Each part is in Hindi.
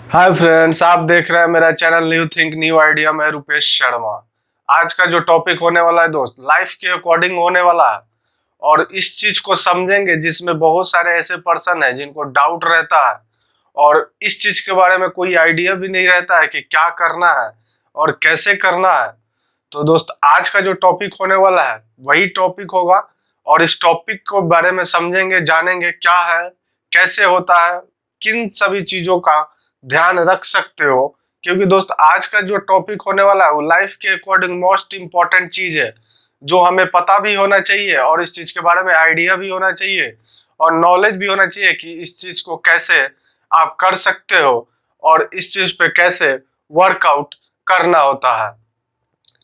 हाय फ्रेंड्स, आप देख रहे हैं मेरा channel new think new idea. मैं रुपेश शर्मा। आज का जो टॉपिक होने वाला है दोस्त, लाइफ के अकॉर्डिंग होने वाला है। और इस चीज को समझेंगे जिसमें बहुत सारे ऐसे पर्सन हैं जिनको डाउट रहता है और इस चीज के बारे में कोई आइडिया भी नहीं रहता है कि क्या करना है और कैसे करना है। तो दोस्त, आज का जो टॉपिक होने वाला है वही टॉपिक होगा और इस टॉपिक को बारे में समझेंगे, जानेंगे क्या है, कैसे होता है, किन सभी चीजों का ध्यान रख सकते हो। क्योंकि दोस्त, आज का जो टॉपिक होने वाला है वो लाइफ के अकॉर्डिंग मोस्ट इम्पोर्टेंट चीज है, जो हमें पता भी होना चाहिए और इस चीज के बारे में आइडिया भी होना चाहिए और नॉलेज भी होना चाहिए कि इस चीज को कैसे आप कर सकते हो और इस चीज पे कैसे वर्कआउट करना होता है।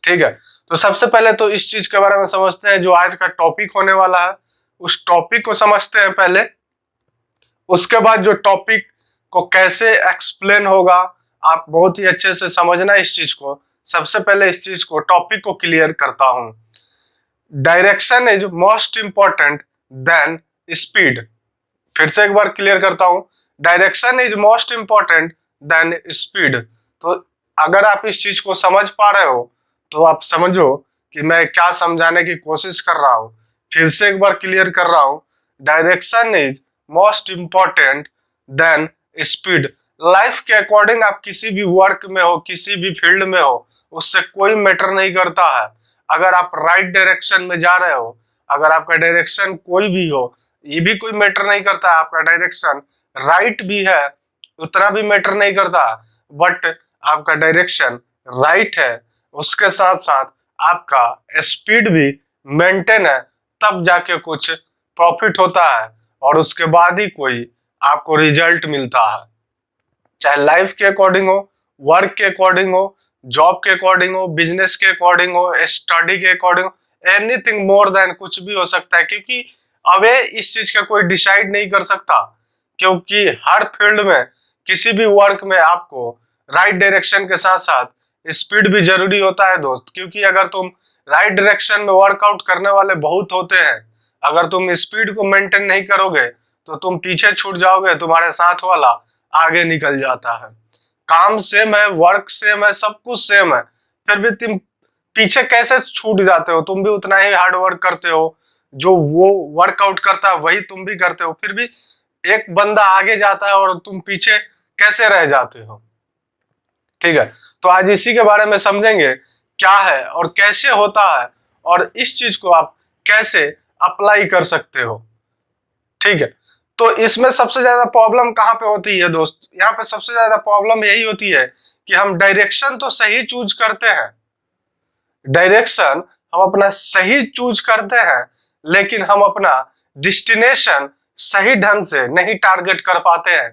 ठीक है, तो सबसे पहले तो इस चीज के बारे में समझते हैं जो आज का टॉपिक होने वाला है। उस टॉपिक को समझते हैं पहले, उसके बाद जो टॉपिक को कैसे एक्सप्लेन होगा आप बहुत ही अच्छे से समझना इस चीज को। सबसे पहले इस चीज को, टॉपिक को क्लियर करता हूं। Direction is most important than speed. फिर से एक बार क्लियर करता हूं, direction is most important than speed. तो अगर आप इस चीज को समझ पा रहे हो तो आप समझो कि मैं क्या समझाने की कोशिश कर रहा हूं। फिर से एक बार क्लियर कर रहा हूं, direction is most important than speed. Life के अकॉर्डिंग आप किसी भी वर्क में हो, किसी भी फील्ड में हो, उससे कोई मैटर नहीं करता है। अगर आप राइट डायरेक्शन में जा रहे हो, अगर आपका डायरेक्शन कोई भी हो, ये भी कोई मैटर नहीं करता। आपका डायरेक्शन राइट भी है उतना भी मैटर नहीं करता, बट आपका डायरेक्शन राइट है, उसके साथ साथ आपका स्पीड भी मेंटेन है, तब जाके कुछ प्रॉफिट होता है और उसके बाद ही कोई आपको रिजल्ट मिलता है। चाहे लाइफ के अकॉर्डिंग हो, वर्क के अकॉर्डिंग हो, जॉब के अकॉर्डिंग हो, बिजनेस के अकॉर्डिंग हो, स्टडी के अकॉर्डिंग हो, एनीथिंग मोर देन कुछ भी हो सकता है। क्योंकि अबे इस चीज का कोई डिसाइड नहीं कर सकता, क्योंकि हर फील्ड में, किसी भी वर्क में आपको राइट डायरेक्शन के साथ साथ स्पीड भी जरूरी होता है दोस्त। क्योंकि अगर तुम राइट डायरेक्शन में वर्कआउट करने वाले बहुत होते हैं, अगर तुम स्पीड को मेंटेन नहीं करोगे तो तुम पीछे छूट जाओगे, तुम्हारे साथ वाला आगे निकल जाता है। काम सेम है, वर्क सेम है, सब कुछ सेम है, फिर भी तुम पीछे कैसे छूट जाते हो? तुम भी उतना ही हार्ड वर्क करते हो, जो वो वर्कआउट करता है वही तुम भी करते हो, फिर भी एक बंदा आगे जाता है और तुम पीछे कैसे रह जाते हो? ठीक है, तो आज इसी के बारे में समझेंगे क्या है और कैसे होता है और इस चीज को आप कैसे अप्लाई कर सकते हो। ठीक है, तो इसमें सबसे ज्यादा प्रॉब्लम कहाँ पे होती है दोस्त? यहाँ पे सबसे ज्यादा प्रॉब्लम यही होती है कि हम डायरेक्शन तो सही चूज करते हैं, डायरेक्शन हम अपना सही चूज करते हैं, लेकिन हम अपना डेस्टिनेशन सही ढंग से नहीं टारगेट कर पाते हैं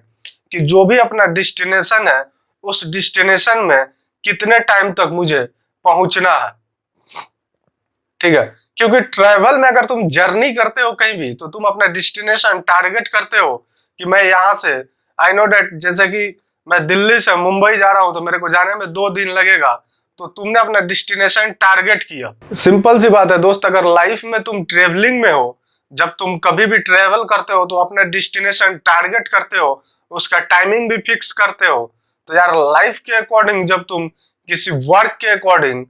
कि जो भी अपना डेस्टिनेशन है उस डेस्टिनेशन में कितने टाइम तक मुझे पहुंचना है। ठीक है, क्योंकि ट्रेवल में अगर तुम जर्नी करते हो कहीं भी, तो तुम अपना डेस्टिनेशन टारगेट करते हो कि मैं यहाँ से, आई नो डेट, जैसे कि मैं दिल्ली से मुंबई जा रहा हूँ तो मेरे को जाने में 2 दिन लगेगा, तो तुमने अपना डेस्टिनेशन टारगेट किया। सिंपल सी बात है दोस्त, अगर लाइफ में तुम ट्रेवलिंग में हो, जब तुम कभी भी ट्रेवल करते हो तो अपना डेस्टिनेशन टारगेट करते हो, उसका टाइमिंग भी फिक्स करते हो। तो यार, लाइफ के अकॉर्डिंग जब तुम किसी वर्क के अकॉर्डिंग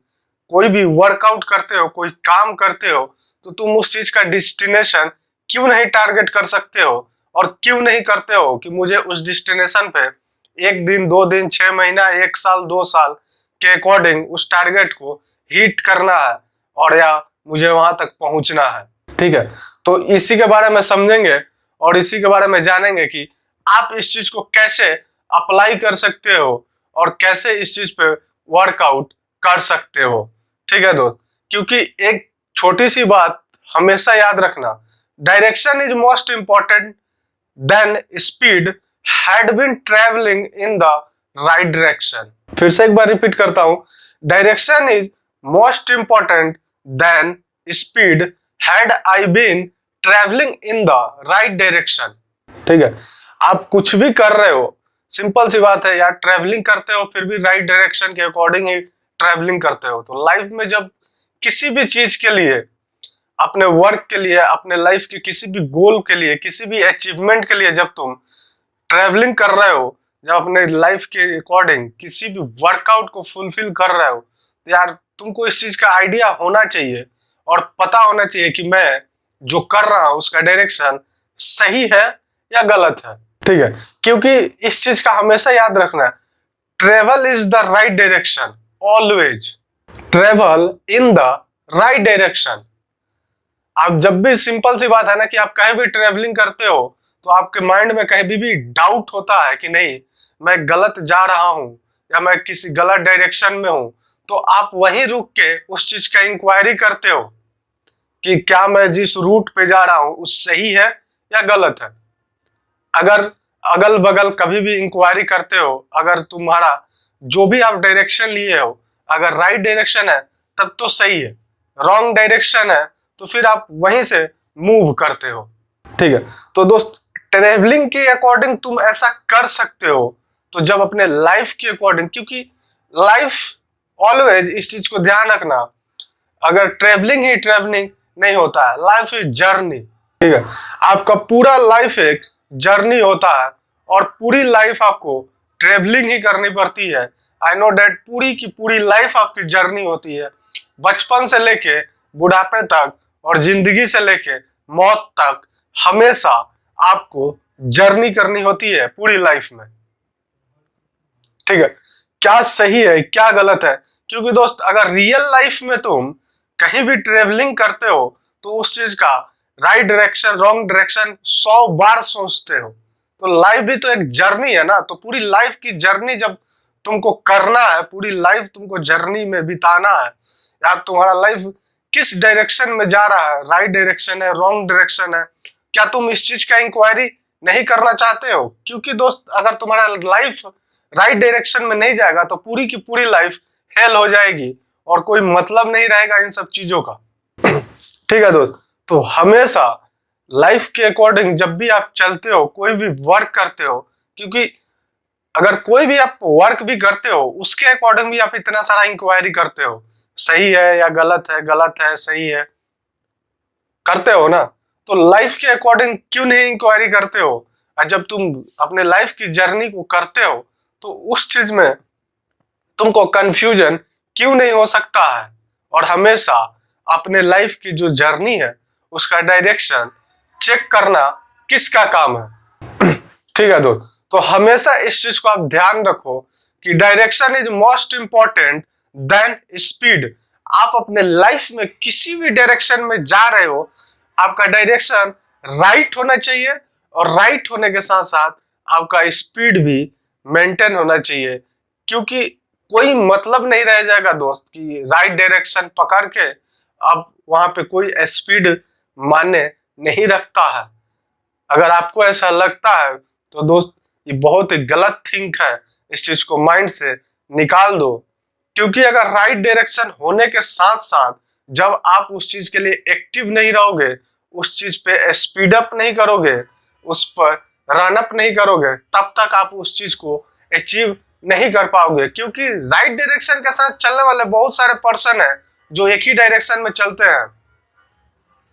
कोई भी वर्कआउट करते हो, कोई काम करते हो, तो तुम उस चीज का डेस्टिनेशन क्यों नहीं टारगेट कर सकते हो और क्यों नहीं करते हो कि मुझे उस डेस्टिनेशन पे 1 दिन, 2 दिन, 6 महीना, 1 साल, 2 साल के अकॉर्डिंग उस टारगेट को हिट करना है और या मुझे वहां तक पहुंचना है। ठीक है, तो इसी के बारे में समझेंगे और इसी के बारे में जानेंगे कि आप इस चीज को कैसे अप्लाई कर सकते हो और कैसे इस चीज पे वर्कआउट कर सकते हो। ठीक है दोस्त, क्योंकि एक छोटी सी बात हमेशा याद रखना, direction is most important than speed had been travelling in the right direction. फिर से एक बार रिपीट करता हूं, direction is most important than speed had I been travelling in the right direction. ठीक है, आप कुछ भी कर रहे हो, सिंपल सी बात है यार, ट्रेवलिंग करते हो फिर भी राइट डायरेक्शन के अकॉर्डिंग ही ट्रेवलिंग करते हो। तो लाइफ में जब किसी भी चीज के लिए, अपने वर्क के लिए, अपने लाइफ के किसी भी गोल के लिए, किसी भी अचीवमेंट के लिए जब तुम ट्रेवलिंग कर रहे हो, जब अपने लाइफ के अकॉर्डिंग किसी भी वर्कआउट को फुलफिल कर रहे हो, तो यार तुमको इस चीज का आइडिया होना चाहिए और पता होना चाहिए कि मैं जो कर रहा हूं उसका डायरेक्शन सही है या गलत है। ठीक है, क्योंकि इस चीज का हमेशा याद रखना, travel is the right direction, always travel in the right direction. आप जब भी, सिंपल सी बात है ना, कि आप कहीं भी ट्रेवलिंग करते हो तो आपके माइंड में कहीं भी डाउट होता है कि नहीं मैं गलत जा रहा हूं या मैं किसी गलत डायरेक्शन में हूं, तो आप वहीं रुक के उस चीज का इंक्वायरी करते हो कि क्या मैं जिस रूट पे जा रहा हूं उस सही है या गलत है। अगर अगल बगल कभी भी इंक्वायरी करते हो, अगर तुम्हारा जो भी आप डायरेक्शन लिए हो अगर राइट डायरेक्शन है तब तो सही है, रॉन्ग डायरेक्शन है तो फिर आप वहीं से मूव करते हो। ठीक है, तो दोस्त ट्रेवलिंग के अकॉर्डिंग तुम ऐसा कर सकते हो, तो जब अपने लाइफ के अकॉर्डिंग, क्योंकि लाइफ ऑलवेज, इस चीज को ध्यान रखना, अगर ट्रेवलिंग ही ट्रेवलिंग नहीं होता है, लाइफ इज जर्नी। ठीक है, आपका पूरा लाइफ एक जर्नी होता है और पूरी लाइफ आपको ट्रेवलिंग ही करनी पड़ती है। आई नो डेट पूरी की पूरी लाइफ आपकी जर्नी होती है, बचपन से लेके बुढ़ापे तक और जिंदगी से लेके मौत तक हमेशा आपको जर्नी करनी होती है पूरी लाइफ में। ठीक है, क्या सही है क्या गलत है, क्योंकि दोस्त अगर रियल लाइफ में तुम कहीं भी ट्रेवलिंग करते हो तो उस चीज का राइट डायरेक्शन रॉन्ग डायरेक्शन 100 बार सोचते हो। तो लाइफ भी तो एक जर्नी है ना, तो पूरी लाइफ की जर्नी जब तुमको करना है, पूरी लाइफ तुमको जर्नी में बिताना है, या तुम्हारा लाइफ किस डायरेक्शन में जा रहा है, राइट डायरेक्शन है रॉन्ग डायरेक्शन है, क्या तुम इस चीज का इंक्वायरी नहीं करना चाहते हो? क्योंकि दोस्त अगर तुम्हारा लाइफ राइट डायरेक्शन में नहीं जाएगा तो पूरी की पूरी लाइफ फेल हो जाएगी और कोई मतलब नहीं रहेगा इन सब चीजों का। ठीक है दोस्त, तो हमेशा लाइफ के अकॉर्डिंग जब भी आप चलते हो, कोई भी वर्क करते हो, क्योंकि अगर कोई भी आप वर्क भी करते हो उसके अकॉर्डिंग भी आप इतना सारा इंक्वायरी करते हो, सही है या गलत है सही है, करते हो ना। तो लाइफ के अकॉर्डिंग क्यों नहीं इंक्वायरी करते हो? और जब तुम अपने लाइफ की जर्नी को करते हो तो उस चीज में तुमको कंफ्यूजन क्यों नहीं हो सकता है? और हमेशा अपने लाइफ की जो जर्नी है उसका डायरेक्शन चेक करना किसका काम है? ठीक है दोस्त, तो हमेशा इस चीज को आप ध्यान रखो कि direction is most important than speed. आप अपने लाइफ में किसी भी डायरेक्शन में जा रहे हो, आपका डायरेक्शन राइट होना चाहिए और राइट होने के साथ साथ आपका स्पीड भी मेंटेन होना चाहिए, क्योंकि कोई मतलब नहीं रह जाएगा दोस्त कि राइट डायरेक्शन पकड़ के अब वहां पे कोई स्पीड माने नहीं रखता है। अगर आपको ऐसा लगता है तो दोस्त ये बहुत ही गलत थिंक है, इस चीज को माइंड से निकाल दो। क्योंकि अगर राइट डायरेक्शन होने के साथ साथ जब आप उस चीज के लिए एक्टिव नहीं रहोगे, उस चीज पे स्पीड अप नहीं करोगे, उस पर रन अप नहीं करोगे, तब तक आप उस चीज को अचीव नहीं कर पाओगे। क्योंकि राइट डायरेक्शन के साथ चलने वाले बहुत सारे पर्सन हैं जो एक ही डायरेक्शन में चलते हैं।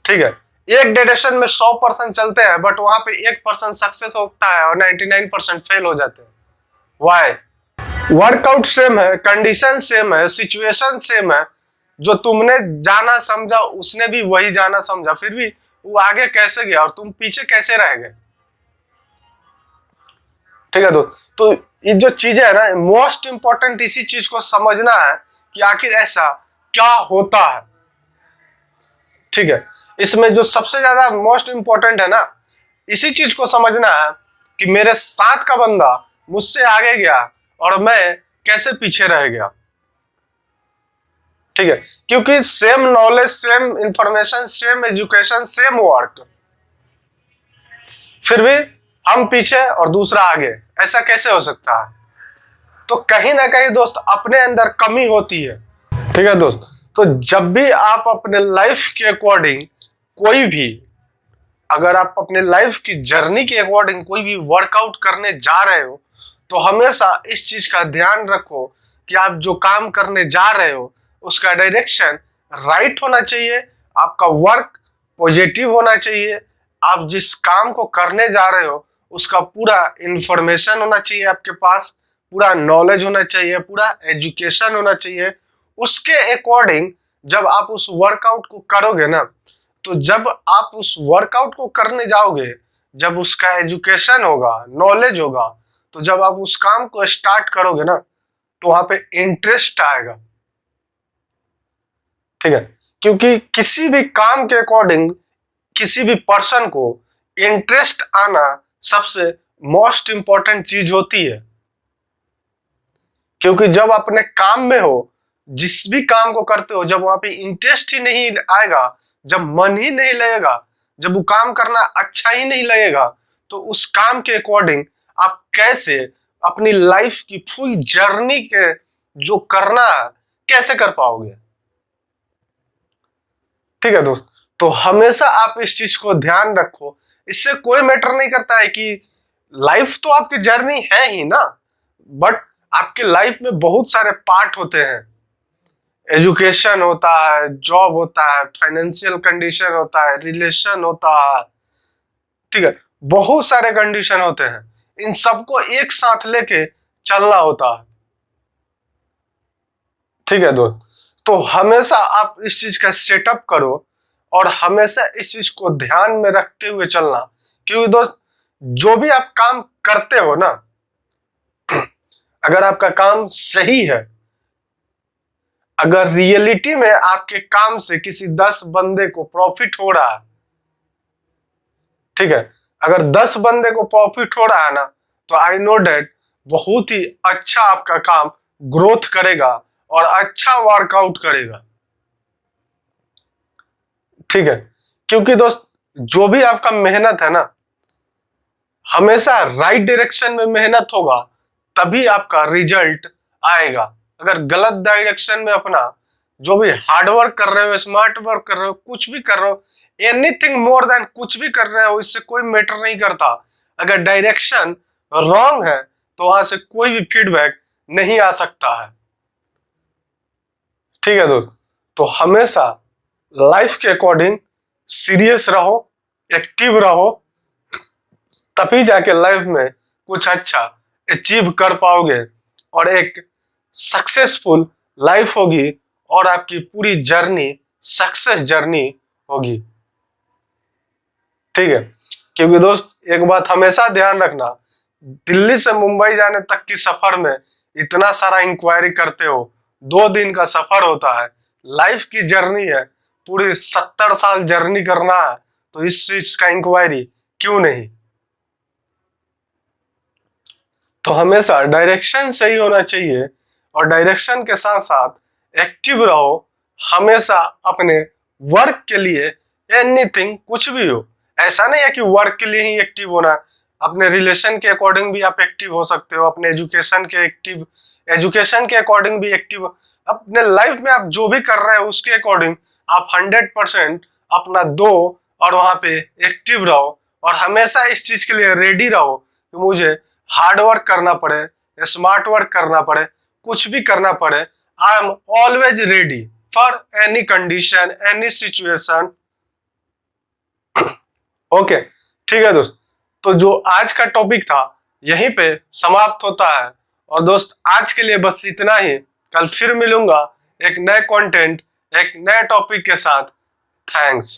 ठीक है, एक डायरेक्शन में 100% चलते हैं बट वहां पे 1% सक्सेस होता है और 99% फेल हो जाते हैं। वाई? वर्कआउट सेम है, कंडीशन सेम है, सिचुएशन सेम है, जो तुमने जाना समझा उसने भी वही जाना समझा, फिर भी वो आगे कैसे गया और तुम पीछे कैसे रह गए? ठीक है दोस्त, तो ये जो चीजें है ना, मोस्ट इंपॉर्टेंट इसी चीज को समझना है कि आखिर ऐसा क्या होता है। ठीक है, इसमें जो सबसे ज्यादा मोस्ट इंपॉर्टेंट है ना, इसी चीज को समझना है कि मेरे साथ का बंदा मुझसे आगे गया और मैं कैसे पीछे रह गया। ठीक है, क्योंकि same knowledge, same information, same education, same work, फिर भी हम पीछे और दूसरा आगे, ऐसा कैसे हो सकता है? तो कहीं ना कहीं दोस्त अपने अंदर कमी होती है। ठीक है दोस्त, तो जब भी आप अपने लाइफ के अकॉर्डिंग कोई भी, अगर आप अपने लाइफ की जर्नी के अकॉर्डिंग कोई भी वर्कआउट करने जा रहे हो, तो हमेशा इस चीज का ध्यान रखो कि आप जो काम करने जा रहे हो उसका डायरेक्शन राइट होना चाहिए, आपका वर्क पॉजिटिव होना चाहिए, आप जिस काम को करने जा रहे हो उसका पूरा इंफॉर्मेशन होना चाहिए आपके पास, पूरा नॉलेज होना चाहिए, पूरा एजुकेशन होना चाहिए। उसके अकॉर्डिंग जब आप उस वर्कआउट को करोगे ना, तो जब आप उस वर्कआउट को करने जाओगे, जब उसका एजुकेशन होगा, नॉलेज होगा, तो जब आप उस काम को स्टार्ट करोगे ना, तो वहां पे इंटरेस्ट आएगा। ठीक है, क्योंकि किसी भी काम के अकॉर्डिंग किसी भी पर्सन को इंटरेस्ट आना सबसे मोस्ट इंपॉर्टेंट चीज होती है। क्योंकि जब अपने काम में हो, जिस भी काम को करते हो, जब वहां पे इंटरेस्ट ही नहीं आएगा, जब मन ही नहीं लगेगा, जब वो काम करना अच्छा ही नहीं लगेगा, तो उस काम के अकॉर्डिंग आप कैसे अपनी लाइफ की फुल जर्नी के जो करना है कैसे कर पाओगे। ठीक है दोस्त, तो हमेशा आप इस चीज को ध्यान रखो। इससे कोई मैटर नहीं करता है कि लाइफ तो आपकी जर्नी है ही ना, बट आपके लाइफ में बहुत सारे पार्ट होते हैं। एजुकेशन होता है, जॉब होता है, फाइनेंशियल कंडीशन होता है, रिलेशन होता है। ठीक है, बहुत सारे कंडीशन होते हैं, इन सबको एक साथ लेके चलना होता है। ठीक है दोस्त, तो हमेशा आप इस चीज का सेटअप करो और हमेशा इस चीज को ध्यान में रखते हुए चलना। क्योंकि दोस्त, जो भी आप काम करते हो ना, अगर आपका काम सही है, अगर रियलिटी में आपके काम से किसी 10 बंदे को प्रॉफिट हो रहा है, ठीक है, अगर 10 बंदे को प्रॉफिट हो रहा है ना, तो आई नो डेट बहुत ही अच्छा आपका काम ग्रोथ करेगा और अच्छा वर्कआउट करेगा। ठीक है, क्योंकि दोस्त, जो भी आपका मेहनत है ना, हमेशा राइट डायरेक्शन में मेहनत होगा, तभी आपका रिजल्ट आएगा। अगर गलत डायरेक्शन में अपना जो भी हार्ड वर्क कर रहे हो, स्मार्ट वर्क कर रहे हो, कुछ भी कर रहे हो, एनीथिंग मोर देन कुछ भी कर रहे हो, इससे कोई मैटर नहीं करता। अगर डायरेक्शन रॉन्ग है तो वहां से कोई भी फीडबैक नहीं आ सकता है। ठीक है दोस्त, तो हमेशा लाइफ के अकॉर्डिंग सीरियस रहो, एक्टिव रहो, तभी जाके लाइफ में कुछ अच्छा अचीव कर पाओगे और एक सक्सेसफुल लाइफ होगी और आपकी पूरी जर्नी सक्सेस जर्नी होगी। ठीक है, क्योंकि दोस्त, एक बात हमेशा ध्यान रखना, दिल्ली से मुंबई जाने तक की सफर में इतना सारा इंक्वायरी करते हो, 2 दिन का सफर होता है, लाइफ की जर्नी है, पूरी 70 साल जर्नी करना है, तो इस चीज का इंक्वायरी क्यों नहीं। तो हमेशा डायरेक्शन सही होना चाहिए और डायरेक्शन के साथ साथ एक्टिव रहो। हमेशा अपने वर्क के लिए, एनीथिंग कुछ भी हो, ऐसा नहीं है कि वर्क के लिए ही एक्टिव होना, अपने रिलेशन के अकॉर्डिंग भी आप एक्टिव हो सकते हो, अपने एजुकेशन के अकॉर्डिंग भी एक्टिव, अपने लाइफ में आप जो भी कर रहे हो उसके अकॉर्डिंग आप 100% अपना दो और वहां पे एक्टिव रहो और हमेशा इस चीज के लिए रेडी रहो कि मुझे हार्ड वर्क करना पड़े, स्मार्ट वर्क करना पड़े, कुछ भी करना पड़े, I am always ready for any condition, any situation. Okay, ठीक है दोस्त, तो जो आज का टॉपिक था यहीं पे समाप्त होता है। और दोस्त, आज के लिए बस इतना ही। कल फिर मिलूंगा एक नए कंटेंट, एक नए टॉपिक के साथ। थैंक्स।